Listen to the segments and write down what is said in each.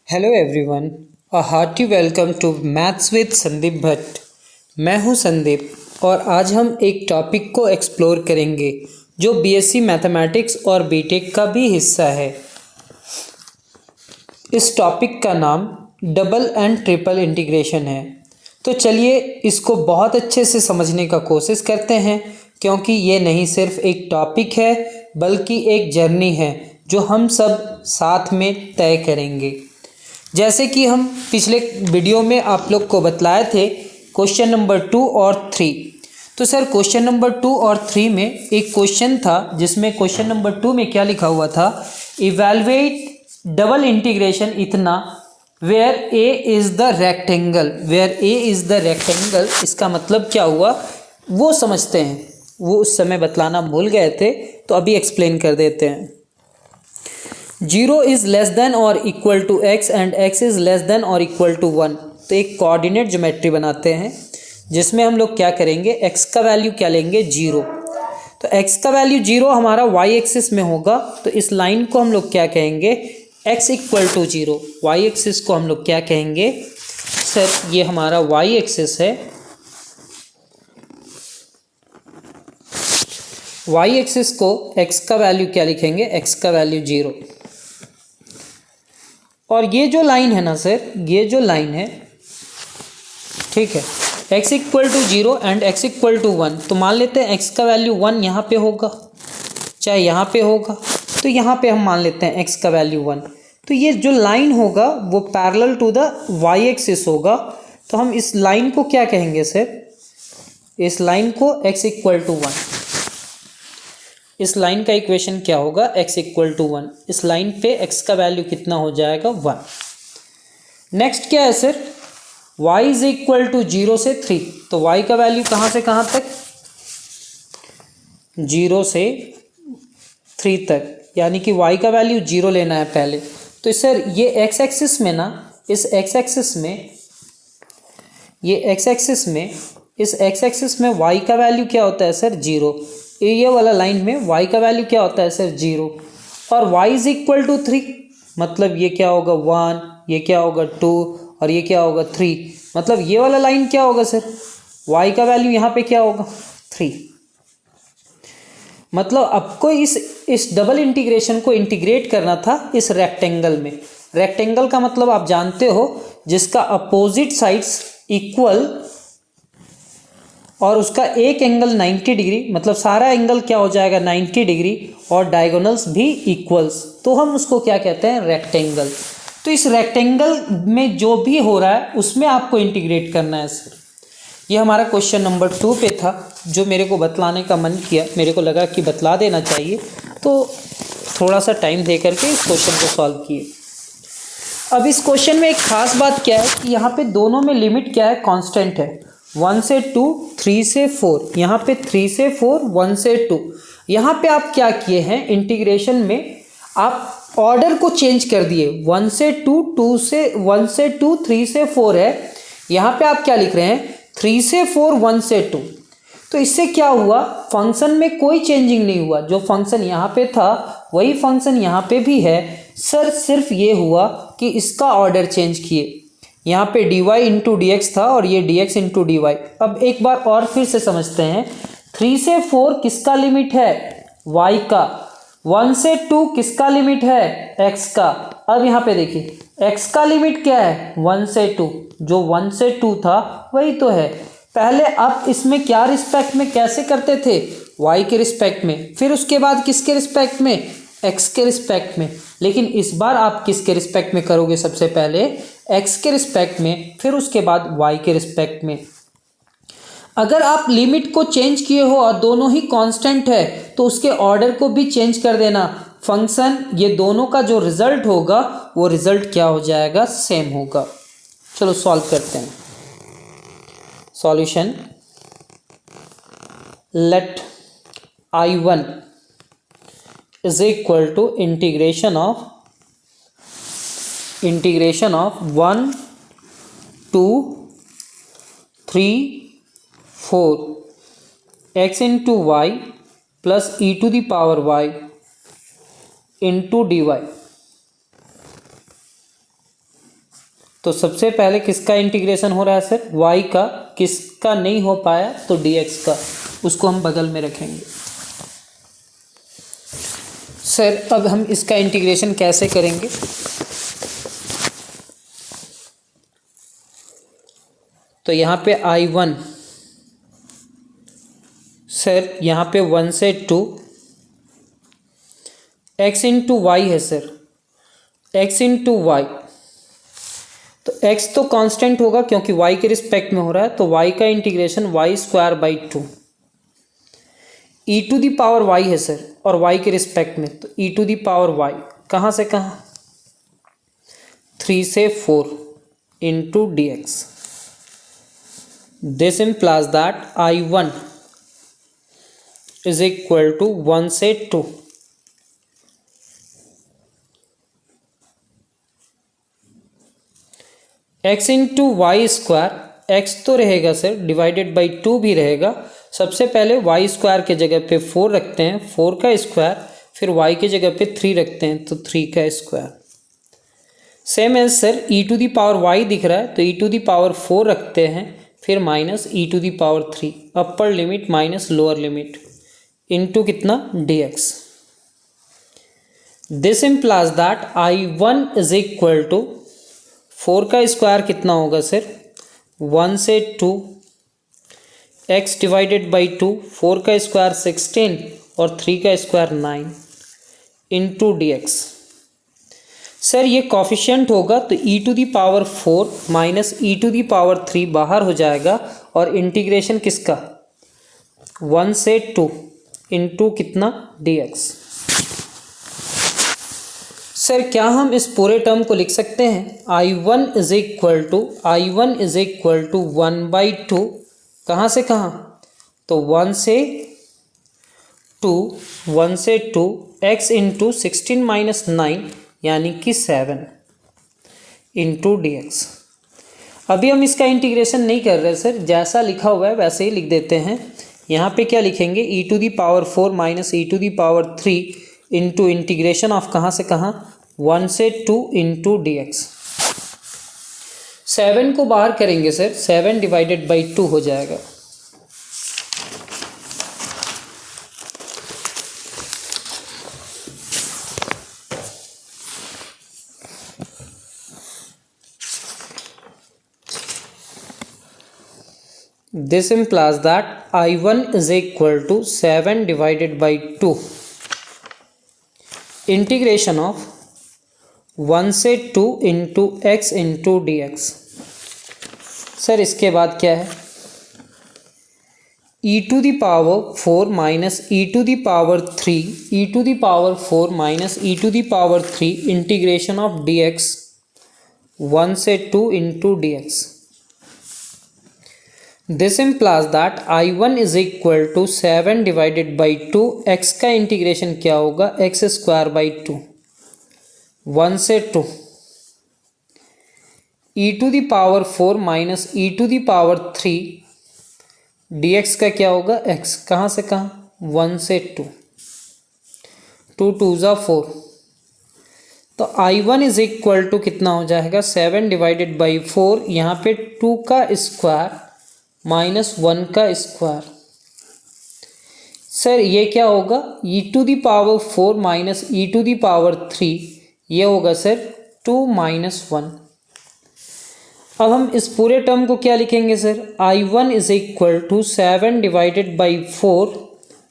Hello everyone, a hearty welcome to maths with Sandeep Bhatt. मैं हूं संदीप और आज हम एक टॉपिक को एक्सप्लोर करेंगे जो बीएससी मैथमेटिक्स और बीटेक का भी हिस्सा है। इस टॉपिक का नाम डबल एंड ट्रिपल इंटीग्रेशन है। तो चलिए इसको बहुत अच्छे से समझने का कोशिश करते हैं, क्योंकि ये नहीं सिर्फ एक टॉपिक है बल्कि एक जर्नी है जो हम सब साथ में तय करेंगे। जैसे कि हम पिछले वीडियो में आप लोग को बतलाए थे क्वेश्चन नंबर 2 और 3। तो सर क्वेश्चन नंबर 2 और 3 में एक क्वेश्चन था जिसमें क्वेश्चन नंबर 2 में क्या लिखा हुआ था, इवैल्यूएट डबल इंटीग्रेशन इतना where a is the rectangle. Where a is the rectangle, इसका मतलब क्या हुआ वो समझते हैं। वो उस समय बतलाना भूल गए थे तो अभी एक्सप्लेन कर देते हैं। 0 इज़ लेस देन और equal to x and x is less than और इक्वल टू 1। तो एक कोऑर्डिनेट ज्योमेट्री बनाते हैं जिसमें हम लोग क्या करेंगे, x का वैल्यू क्या लेंगे, 0। तो x का वैल्यू 0 हमारा y एक्सिस में होगा, तो इस लाइन को हम लोग क्या कहेंगे, x equal to 0। y axis को हम लोग क्या कहेंगे, सर ये हमारा y एक्सिस है। y एक्सिस को x का वैल्यू क्या लिखेंगे, x का वैल्यू 0। और ये जो लाइन है ना सर, ये जो लाइन है, ठीक है, x equal to 0 and x equal to 1। तो मान लेते हैं x का वैल्यू 1 यहाँ पे होगा, चाहे यहाँ पे होगा, तो यहाँ पे हम मान लेते हैं x का वैल्यू 1। तो ये जो लाइन होगा वो parallel to the y axis होगा। तो हम इस लाइन को क्या कहेंगे सर, इस लाइन को x इक्वल टू 1। इस लाइन का इक्वेशन क्या होगा, x इक्वल टू 1। इस लाइन पे x का वैल्यू कितना हो जाएगा, 1। नेक्स्ट क्या है sir, y is equal to 0 से 3। तो y का वैल्यू कहाँ से कहाँ तक, 0 से 3 तक, यानी कि y का वैल्यू 0 लेना है पहले। तो सर ये x एक्सिस में ना, इस x एक्सिस में, ये x एक्सिस में, इस x एक्सिस में y का वैल्यू क्या होता है सर, 0। ये वाला लाइन में y का वैल्यू क्या होता है सर, 0। और y इज इक्वल टू 3, मतलब ये क्या होगा 1, ये क्या होगा 2 और ये क्या होगा 3। मतलब ये वाला लाइन क्या होगा सर, y का वैल्यू यहाँ पे क्या होगा, 3। मतलब आपको इस डबल इंटीग्रेशन को इंटीग्रेट करना था इस रेक्टेंगल में। रेक्टेंगल का मतलब आप जानते हो, जिसका अपोजिट साइड्स इक्वल और उसका एक एंगल 90 डिग्री, मतलब सारा एंगल क्या हो जाएगा 90 डिग्री, और डायगोनल्स भी इक्वल्स, तो हम उसको क्या कहते हैं, रेक्टेंगल। तो इस रेक्टेंगल में जो भी हो रहा है उसमें आपको इंटीग्रेट करना है सर। ये हमारा क्वेश्चन नंबर 2 पे था जो मेरे को बतलाने का मन किया, मेरे को लगा कि बतला देना चाहिए, तो थोड़ा सा टाइम दे करके इस क्वेश्चन को सॉल्व किए। अब इस क्वेश्चन में एक खास बात क्या है कि यहाँ पे दोनों में लिमिट क्या है, कांस्टेंट है। 1 से 2, 3 से 4, यहाँ पे 3 से 4, 1 से 2। यहाँ पे आप क्या किए हैं, इंटीग्रेशन में आप ऑर्डर को चेंज कर दिए। 1 से 2, 2 से 1 से 2, 3 से 4 है, यहाँ पे आप क्या लिख रहे हैं, 3 से 4, 1 से 2। तो इससे क्या हुआ, फंक्शन में कोई चेंजिंग नहीं हुआ। जो फंक्शन यहाँ पे था वही फंक्शन यहाँ पे भी है सर, सिर्फ ये हुआ कि इसका ऑर्डर चेंज किए। यहाँ पे dy इंटू डी एक्स था और ये dx इंटू डी वाई। अब एक बार और फिर से समझते हैं, 3 से 4 किसका लिमिट है, y का। 1 से 2 किसका लिमिट है, x का। अब यहाँ पे देखिए x का लिमिट क्या है, 1 से 2। जो 1 से 2 था वही तो है। पहले आप इसमें क्या रिस्पेक्ट में कैसे करते थे, y के रिस्पेक्ट में, फिर उसके बाद किसके रिस्पेक्ट में, x के रिस्पेक्ट में। लेकिन इस बार आप किसके रिस्पेक्ट में करोगे, सबसे पहले x के रिस्पेक्ट में, फिर उसके बाद y के रिस्पेक्ट में। अगर आप लिमिट को चेंज किए हो और दोनों ही कांस्टेंट है तो उसके ऑर्डर को भी चेंज कर देना। फंक्शन ये दोनों का जो रिजल्ट होगा वो रिजल्ट क्या हो जाएगा, सेम होगा। चलो सॉल्व करते हैं। Solution, let I1 is equal to integration of 1 2 3 4 x into y plus e to the power y into dy। तो सबसे पहले किसका इंटीग्रेशन हो रहा है सर, y का। किसका नहीं हो पाया, तो dx का, उसको हम बगल में रखेंगे। सर अब हम इसका इंटीग्रेशन कैसे करेंगे, तो यहाँ पे I1 सर यहाँ पे 1 से 2 x इंटू वाई है सर, x इंटू वाई, तो x तो कांस्टेंट होगा क्योंकि y के रिस्पेक्ट में हो रहा है, तो y का integration y square by 2, e to the power y है सर और y के रिस्पेक्ट में, तो e to the power y कहाँ से कहाँ, 3 से 4 into d x. This implies that I1 is equal to 1 से 2, x into y square, x तो रहेगा सर डिवाइडेड बाई 2 भी रहेगा। सबसे पहले y स्क्वायर के जगह पे 4 रखते हैं, 4 का स्क्वायर, फिर y के जगह पे 3 रखते हैं, तो 3 का स्क्वायर। Same as sir e to the power y दिख रहा है, तो e टू दी पावर 4 रखते हैं, फिर minus e to the power 3, upper limit minus lower limit, into कितना dx। This implies that I1 is equal to 4 का square कितना होगा सर, 1 से 2 x डिवाइडेड बाई 2, 4 का स्क्वायर 16 और 3 का स्क्वायर 9 इंटू dx। सर ये कॉफिशिएंट होगा तो e to the power 4 minus e to the power 3 बाहर हो जाएगा, और इंटीग्रेशन किसका, 1 से 2 इंटू कितना dx। सर क्या हम इस पूरे टर्म को लिख सकते हैं, I1 is equal to 1 by 2, कहाँ से कहाँ, तो 1 से 2 x इंटू 16 माइनस 9 यानी कि 7 इंटू dx। अभी हम इसका इंटीग्रेशन नहीं कर रहे सर, जैसा लिखा हुआ है वैसे ही लिख देते हैं। यहाँ पे क्या लिखेंगे, e to the power 4 minus e to the power 3 into integration of कहाँ से कहाँ, 1 से 2 इंटू dx। 7 को बाहर करेंगे सर, 7 डिवाइडेड बाई 2 हो जाएगा। This implies that I1 is equal to 7 divided by 2 integration of 1 से 2 into x into dx। Sir इसके बाद क्या है, e to the power 4 minus e to the power 3, e to the power 4 minus e to the power 3 integration of dx 1 से 2 into dx। This implies that I1 is equal to 7 divided by 2, x का integration क्या होगा, x square by 2, 1 से 2 e to the power 4 minus e to the power 3 dx का क्या होगा, x कहाँ से कहाँ, 1 से 2, 2 2 जा 4, तो I1 इज इक्वल टू कितना हो जाएगा, 7 डिवाइडेड बाई 4, यहाँ पे 2 का स्क्वायर माइनस 1 का स्क्वायर। सर ये क्या होगा, e to the power 4 minus e to the power 3, ये होगा सर 2 माइनस 1। अब हम इस पूरे टर्म को क्या लिखेंगे sir, I1 is equal to 7 divided by 4,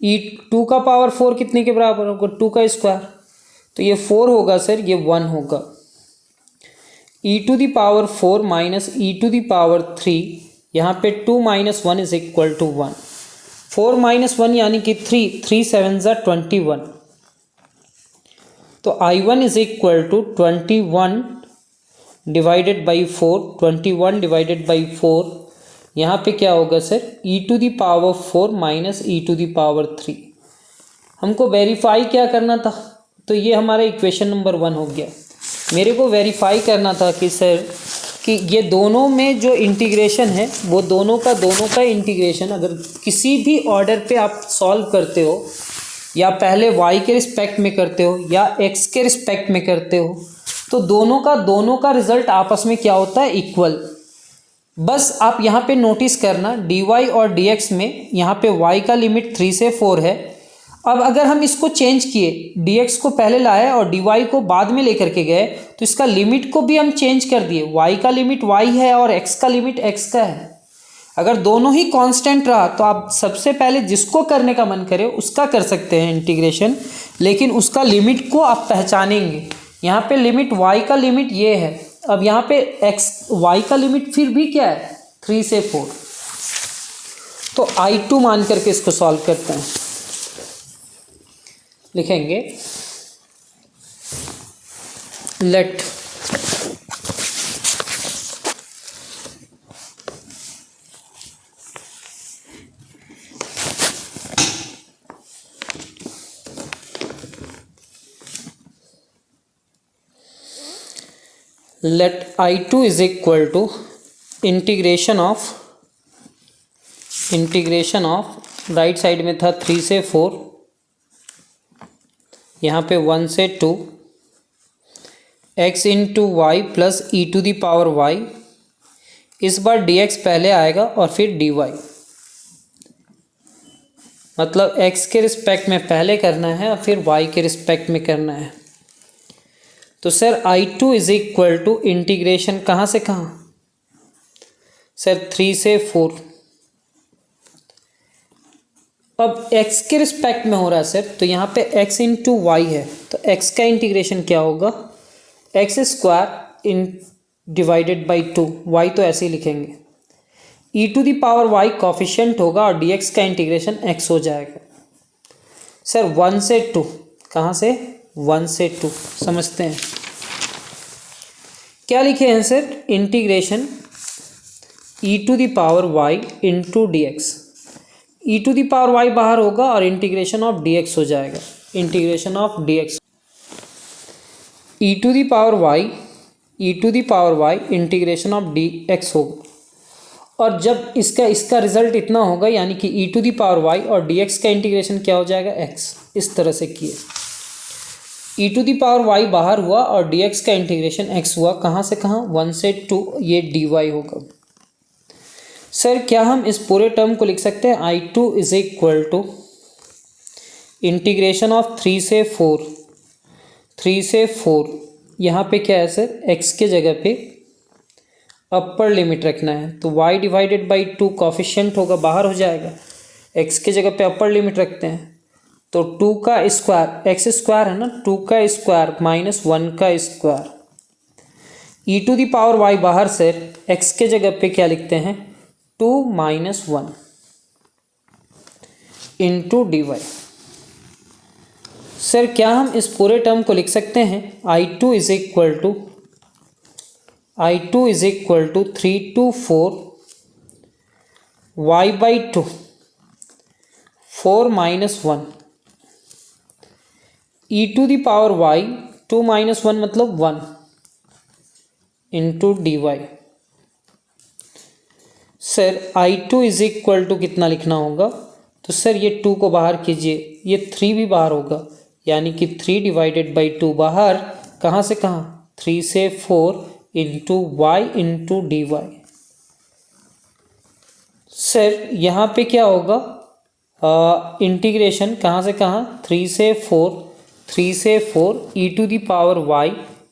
e 2 का पावर 4 कितने के बराबर होगा, 2 का स्क्वायर, तो ये 4 होगा सर, ये 1 होगा, e to the power 4 minus e to the power 3, यहाँ पे 2 minus 1 is equal to 1, 4 minus 1 यानी कि 3, 3 7 ज़ा 21, तो I1 is equal to 21 divided by 4, 21 divided by 4, यहाँ पे क्या होगा sir, e to the power 4 minus e to the power 3। हमको वेरीफाई क्या करना था, तो ये हमारा इक्वेशन नंबर 1 हो गया। मेरे को वेरीफाई करना था कि सर कि ये दोनों में जो इंटीग्रेशन है वो दोनों का इंटीग्रेशन अगर किसी भी ऑर्डर पे आप सॉल्व करते हो, या पहले y के रिस्पेक्ट में करते हो या x के रिस्पेक्ट में करते हो, तो दोनों का रिजल्ट आपस में क्या होता है, इक्वल। बस आप यहाँ पे नोटिस करना dy और dx में यहाँ पे y का लिमिट 3 से 4 है। अब अगर हम इसको चेंज किए, dx को पहले लाए और dy को बाद में लेकर के गए, तो इसका लिमिट को भी हम चेंज कर दिए। y का लिमिट y है और x का लिमिट x का है। अगर दोनों ही कांस्टेंट रहा तो आप सबसे पहले जिसको करने का मन करे उसका कर सकते हैं इंटीग्रेशन, लेकिन उसका लिमिट को आप पहचानेंगे। यहाँ पे लिमिट y का लिमिट ये है, अब यहाँ पे y का लिमिट फिर भी क्या है, 3 से 4। तो I2 मान करके इसको सॉल्व करते हैं। लिखेंगे let I2 is equal to integration of right side में था 3 से 4, यहाँ पे 1 से 2, x into y plus e to the power y. इस बार dx पहले आएगा और फिर dy, मतलब x के रिस्पेक्ट में पहले करना है और फिर y के रिस्पेक्ट में करना है। तो sir I2 is equal to integration कहाँ से कहाँ, सर 3 से 4। अब x के रिस्पेक्ट में हो रहा है सर, तो यहाँ पे x इंटू वाई है, तो x का इंटीग्रेशन क्या होगा, एक्स स्क्वायर इन डिवाइडेड बाई 2, y तो ऐसे ही लिखेंगे। e to the power y coefficient होगा और dx का इंटीग्रेशन x हो जाएगा। सर 1 से 2, कहाँ से, 1 से 2, समझते हैं क्या लिखे हैं sir, integration e to the power y into d x. E to the power y बाहर होगा और इंटीग्रेशन ऑफ dx हो जाएगा, integration of dx। e to the power y integration of dx होगा, और जब इसका रिजल्ट इतना होगा, यानी कि e to the power y और dx का इंटीग्रेशन क्या हो जाएगा, x। इस तरह से किए, e to the power y बाहर हुआ और dx का इंटीग्रेशन x हुआ, कहाँ से कहाँ, 1 से 2, ये dy होगा। सर क्या हम इस पूरे टर्म को लिख सकते हैं, I2 is equal to integration of 3 से 4, यहाँ पे क्या है सर, x के जगह पे अपर लिमिट रखना है, तो y डिवाइडेड बाई 2 कॉफिशिएंट होगा, बाहर हो जाएगा। x के जगह पे अपर लिमिट रखते हैं, तो 2 का स्क्वायर, x स्क्वायर है ना, 2 का स्क्वायर माइनस 1 का square, e to the power y बाहर से, x के जगह पे क्या लिखते हैं, 2 minus 1 into d y. Sir क्या हम इस पूरे टर्म को लिख सकते हैं, I2 is equal to 3 to 4 y by 2, 4 minus 1 e to the power y, 2 minus 1 मतलब 1 into d y. Sir I2 is equal to कितना लिखना होगा, तो सर ये 2 को बाहर कीजिए, ये 3 भी बाहर होगा, यानी कि 3 डिवाइडेड बाई 2 बाहर, कहाँ से कहाँ, 3 से 4 into y into d y. Sir यहाँ पे क्या होगा, इंटीग्रेशन कहाँ से कहाँ, 3 से 4 e to the power y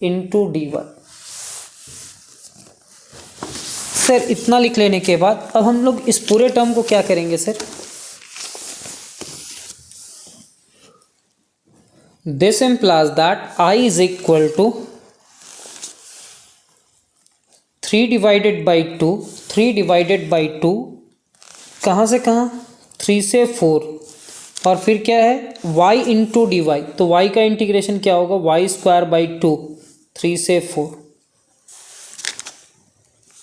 into d y. Sir इतना लिख लेने के बाद अब हम लोग इस पूरे टर्म को क्या करेंगे sir, this implies that I is equal to 3 divided by 2, 3 divided by 2, कहाँ से कहाँ, 3 से 4, और फिर क्या है, y इंटू डी वाई, तो y का इंटीग्रेशन क्या होगा, y स्क्वायर बाई 2, 3 से 4,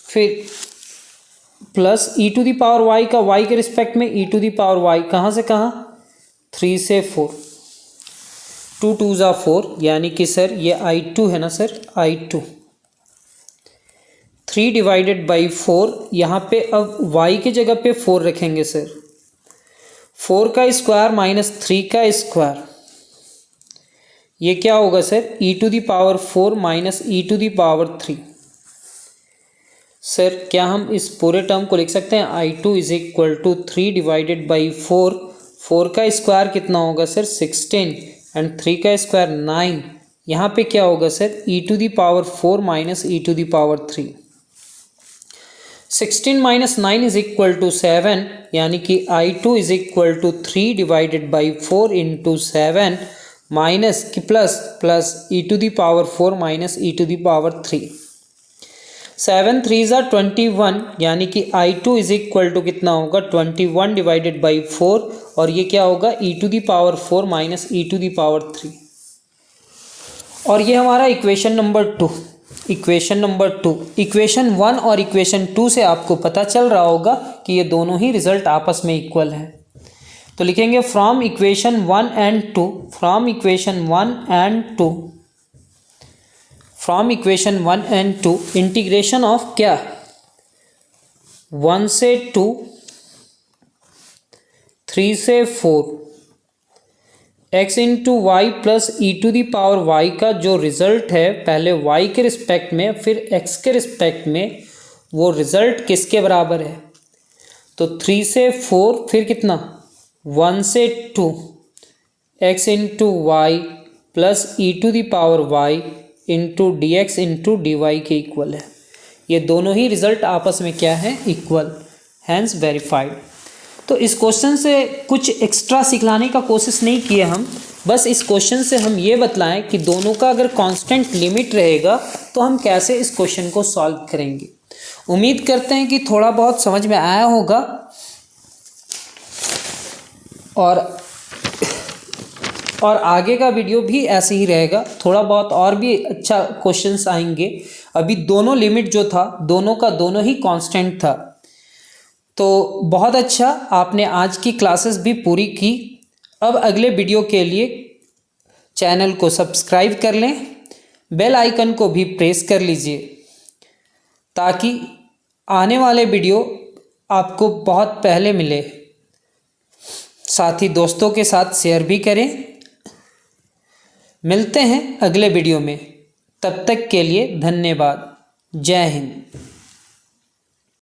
फिर plus e to the power y का y के रिस्पेक्ट में e to the power y, कहाँ से कहाँ, 3 से 4, 2 2 ज़ा 4, यानी कि सर ये I2 है ना सर, I2 3 डिवाइडेड बाई 4, यहाँ पे अब y के जगह पे 4 रखेंगे सर, 4 का स्क्वायर माइनस 3 का स्क्वायर, ये क्या होगा sir, e to the power 4 minus e to the power 3। Sir क्या हम इस पूरे टर्म को लिख सकते हैं, i2 is equal to 3 divided by 4। 4 का स्क्वायर कितना होगा सर 16 एंड 3 का स्क्वायर 9। यहाँ पे क्या होगा sir, e to the power 4 minus e to the power 3। 16 माइनस 9 इज इक्वल टू 7, यानी कि i2 is equal to 3 divided by 4 into 7 minus की plus e to the power 4 minus e to the power 3। 7 3 ज़ा 21, यानी कि i2 is equal to कितना होगा 21 divided by 4, और ये क्या होगा e to the power 4 minus e to the power 3। और ये हमारा equation number 2। Equation number 2, equation 1 और इक्वेशन 2 से आपको पता चल रहा होगा कि ये दोनों ही रिजल्ट आपस में इक्वल हैं। तो लिखेंगे from equation 1 and 2, from equation 1 and 2, from equation 1 and 2 integration of क्या 1 से 2, 3 से 4 x into y plus e to the power y का जो रिज़ल्ट है, पहले y के रिस्पेक्ट में फिर x के रिस्पेक्ट में, वो रिज़ल्ट किसके बराबर है, तो 3 से 4 फिर कितना 1 से 2 x into y plus e to the power y into d x into d y के इक्वल है। ये दोनों ही रिज़ल्ट आपस में क्या है, इक्वल, हैंस वेरीफाइड। तो इस क्वेश्चन से कुछ एक्स्ट्रा सिखलाने का कोशिश नहीं किए हम, बस इस क्वेश्चन से हम ये बतलाएं कि दोनों का अगर कांस्टेंट लिमिट रहेगा तो हम कैसे इस क्वेश्चन को सॉल्व करेंगे। उम्मीद करते हैं कि थोड़ा बहुत समझ में आया होगा, और आगे का वीडियो भी ऐसे ही रहेगा, थोड़ा बहुत और भी अच्छा क्वेश्चंस आएंगे। अभी दोनों लिमिट जो था दोनों का दोनों ही कांस्टेंट था। तो बहुत अच्छा, आपने आज की क्लासेस भी पूरी की। अब अगले वीडियो के लिए चैनल को सब्सक्राइब कर लें, बेल आइकन को भी प्रेस कर लीजिए ताकि आने वाले वीडियो आपको बहुत पहले मिले। साथ ही दोस्तों के साथ शेयर भी करें। मिलते हैं अगले वीडियो में, तब तक के लिए धन्यवाद। जय हिंद।